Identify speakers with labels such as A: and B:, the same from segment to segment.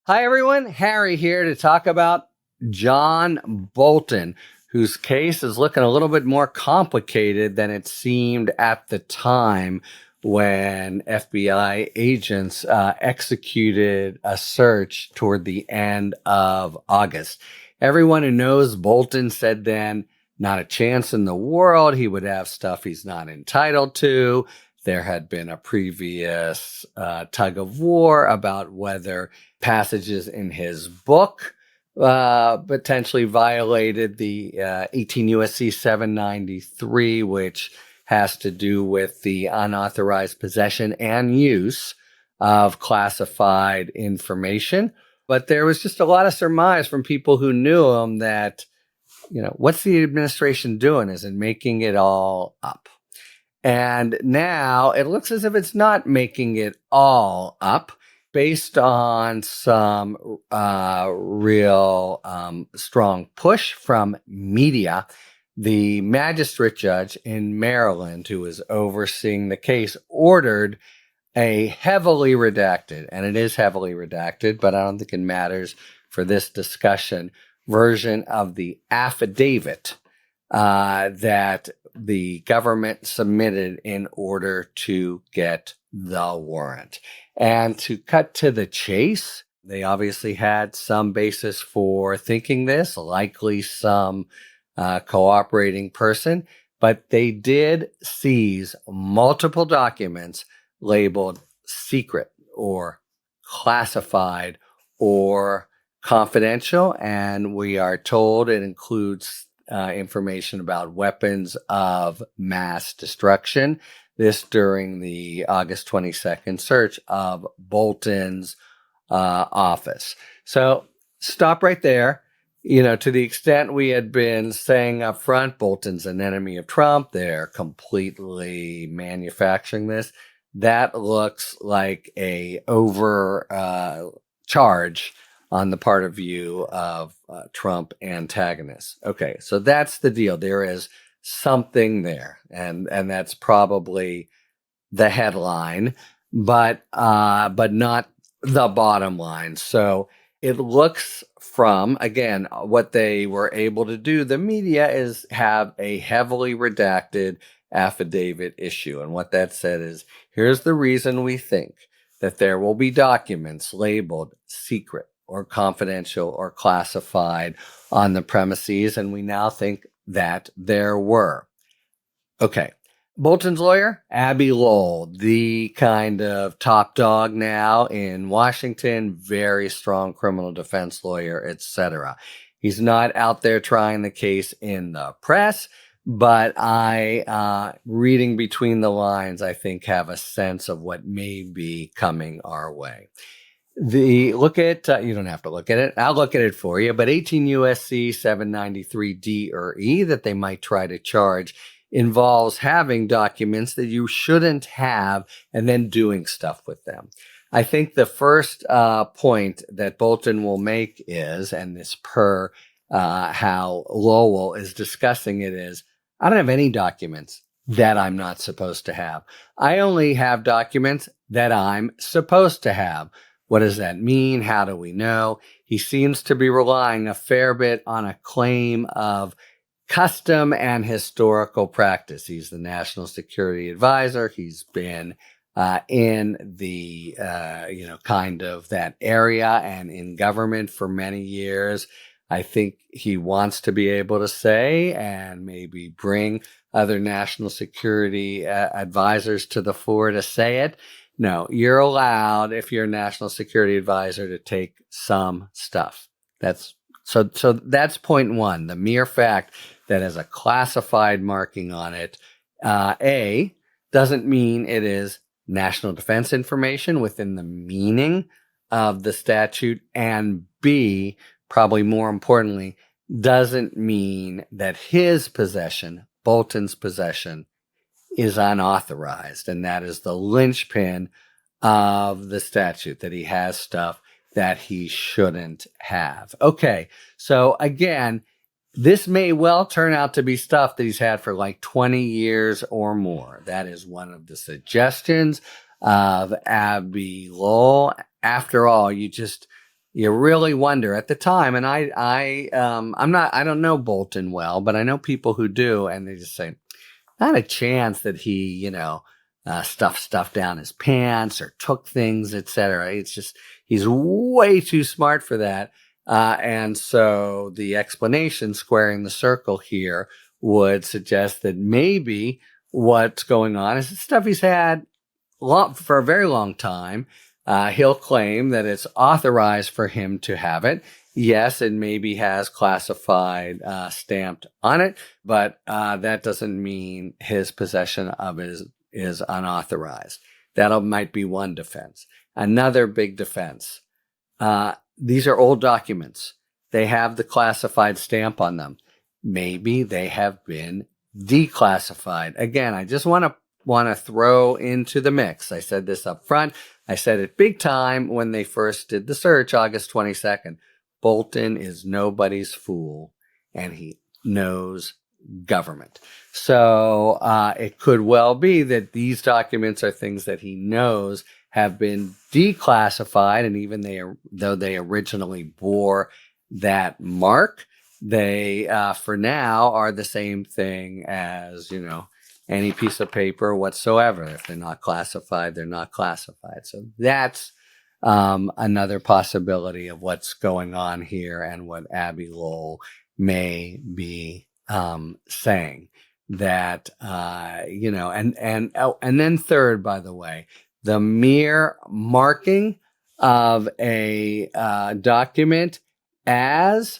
A: Hi, everyone. Harry here to talk about John Bolton, whose case is looking a little bit more complicated than it seemed at the time when FBI agents executed a search toward the end of August. Everyone who knows Bolton said then, not a chance in the world he would have stuff he's not entitled to. There had been a previous tug of war about whether passages in his book potentially violated the 18 U.S.C. 793, which has to do with the unauthorized possession and use of classified information. But there was just a lot of surmise from people who knew him that, what's the administration doing? Is it making it all up? And now it looks as if it's not making it all up based on some real strong push from media. The magistrate judge in Maryland who was overseeing the case ordered a heavily redacted, and it is heavily redacted, but I don't think it matters for this discussion, version of the affidavit that the government submitted in order to get the warrant. And to cut to the chase, they obviously had some basis for thinking this, likely some cooperating person, but they did seize multiple documents labeled secret or classified or confidential, and we are told it includes information about weapons of mass destruction. This during the August 22nd search of Bolton's office. So stop right there. To the extent we had been saying up front, Bolton's an enemy of Trump. They're completely manufacturing this. That looks like a charge on the part of you of Trump antagonists. Okay, so that's the deal. There is something there, and that's probably the headline, but not the bottom line. So it looks from, again, what they were able to do, the media is have a heavily redacted affidavit issue. And what that said is, here's the reason we think that there will be documents labeled secret or confidential or classified on the premises, and we now think that there were. Okay. Bolton's lawyer, Abby Lowell, the kind of top dog now in Washington, very strong criminal defense lawyer, etc. He's not out there trying the case in the press, but I, reading between the lines, I think have a sense of what may be coming our way. You don't have to look at it. I'll look at it for you. But 18 U.S.C. 793 D or E that they might try to charge involves having documents that you shouldn't have and then doing stuff with them. I think the first point that Bolton will make is, and this per how Lowell is discussing it is, I don't have any documents that I'm not supposed to have. I only have documents that I'm supposed to have. What does that mean? How do we know? He seems to be relying a fair bit on a claim of custom and historical practice. He's the National Security Advisor. He's been in the, kind of that area and in government for many years. I think he wants to be able to say and maybe bring other national security advisors to the fore to say it. No, you're allowed, if you're a national security advisor, to take some stuff. So that's point one. The mere fact that has a classified marking on it, A, doesn't mean it is national defense information within the meaning of the statute, and B, probably more importantly, doesn't mean that his possession, Bolton's possession, is unauthorized. And that is the linchpin of the statute, that he has stuff that he shouldn't have. Okay, so again, this may well turn out to be stuff that he's had for like 20 years or more. That is one of the suggestions of Abby Lowell. After all, you just you really wonder at the time. And I don't know Bolton well, but I know people who do, and they just say, not a chance that he, stuffed stuff down his pants or took things, etc. It's just, he's way too smart for that. And so the explanation squaring the circle here would suggest that maybe what's going on is stuff he's had for a very long time. He'll claim that it's authorized for him to have it. Yes, it maybe has classified stamped on it, but that doesn't mean his possession of it is unauthorized. That might be one defense. Another big defense. These are old documents. They have the classified stamp on them. Maybe they have been declassified. Again, I just want to throw into the mix. I said this up front. I said it big time when they first did the search, August 22nd. Bolton is nobody's fool, and he knows government. So it could well be that these documents are things that he knows have been declassified, and even though they originally bore that mark, they for now are the same thing as, any piece of paper whatsoever. If they're not classified, they're not classified. So that's another possibility of what's going on here and what Abbe Lowell may be saying. That and then third, by the way, the mere marking of a document as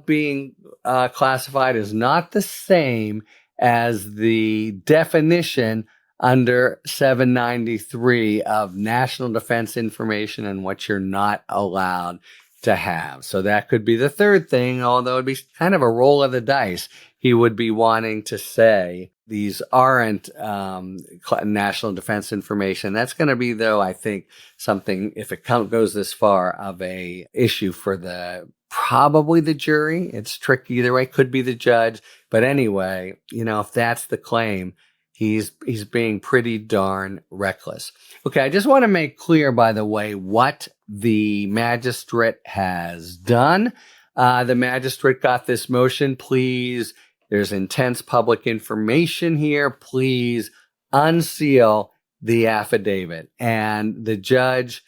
A: being classified is not the same as the definition under 793 of national defense information and what you're not allowed to have. So that could be the third thing, although it'd be kind of a roll of the dice. He would be wanting to say these aren't national defense information. That's going to be, though, I think, something, if it goes this far, of a issue for probably the jury. It's tricky either way. Could be the judge. But anyway, if that's the claim, he's being pretty darn reckless. Okay, I just want to make clear, by the way, what the magistrate has done. The magistrate got this motion, please. There's intense public information here. Please unseal the affidavit. And the judge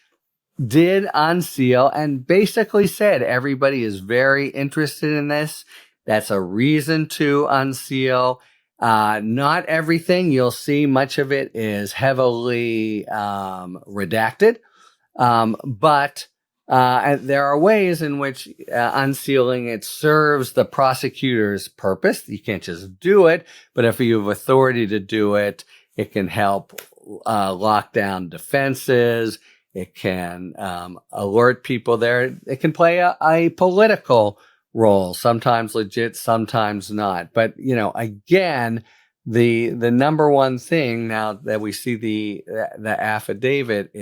A: did unseal and basically said everybody is very interested in this. That's a reason to unseal. Not everything. You'll see much of it is heavily redacted. But there are ways in which unsealing it serves the prosecutor's purpose. You can't just do it, but if you have authority to do it, it can help lock down defenses. It can alert people there. It can play a political role, sometimes legit, sometimes not. But, again, the number one thing now that we see the affidavit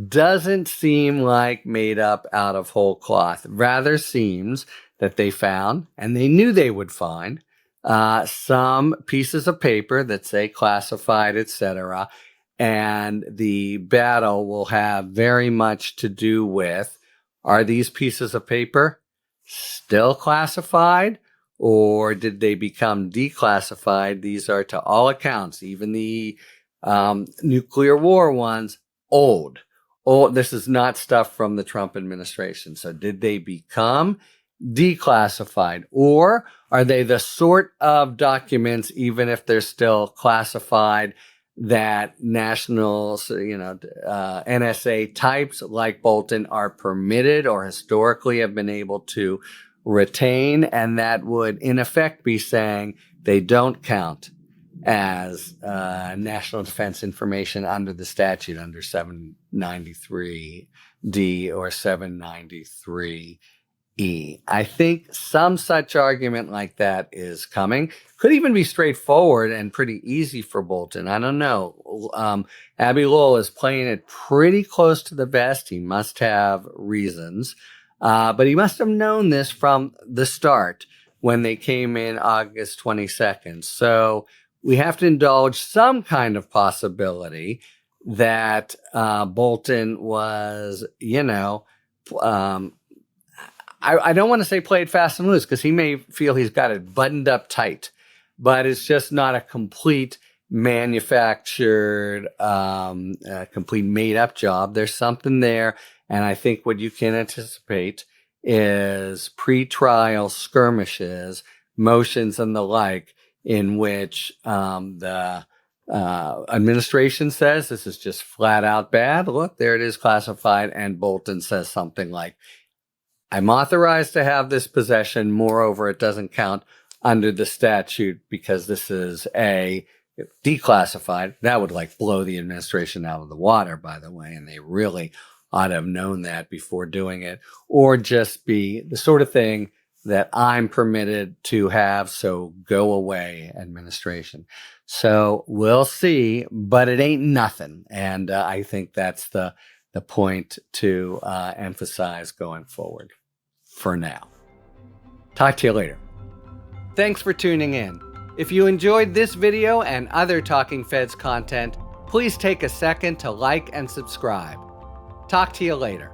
A: doesn't seem like made up out of whole cloth. Rather seems that they found, and they knew they would find, some pieces of paper that say classified, etc. And the battle will have very much to do with, are these pieces of paper still classified, or did they become declassified? These are, to all accounts, even the nuclear war ones, old. This is not stuff from the Trump administration. So did they become declassified, or are they the sort of documents, even if they're still classified, that national, NSA types like Bolton are permitted or historically have been able to retain, and that would in effect be saying they don't count as national defense information under the statute, under 793D or 793E. I think some such argument like that is coming. Could even be straightforward and pretty easy for Bolton. I don't know. Abbe Lowell is playing it pretty close to the vest. He must have reasons. But he must have known this from the start when they came in August 22nd. So we have to indulge some kind of possibility that Bolton was, I don't want to say played fast and loose, because he may feel he's got it buttoned up tight, but it's just not a complete manufactured, complete made up job. There's something there. And I think what you can anticipate is pre-trial skirmishes, motions and the like, in which the administration says this is just flat out bad. Look, there it is, classified. And Bolton says something like, I'm authorized to have this possession. Moreover, it doesn't count under the statute because this is declassified. That would blow the administration out of the water, by the way. And they really ought to have known that before doing it, or just be the sort of thing that I'm permitted to have. So go away, administration. So we'll see, but it ain't nothing. And I think that's the point to emphasize going forward for now. Talk to you later. Thanks for tuning in. If you enjoyed this video and other Talking Feds content, please take a second to like and subscribe. Talk to you later.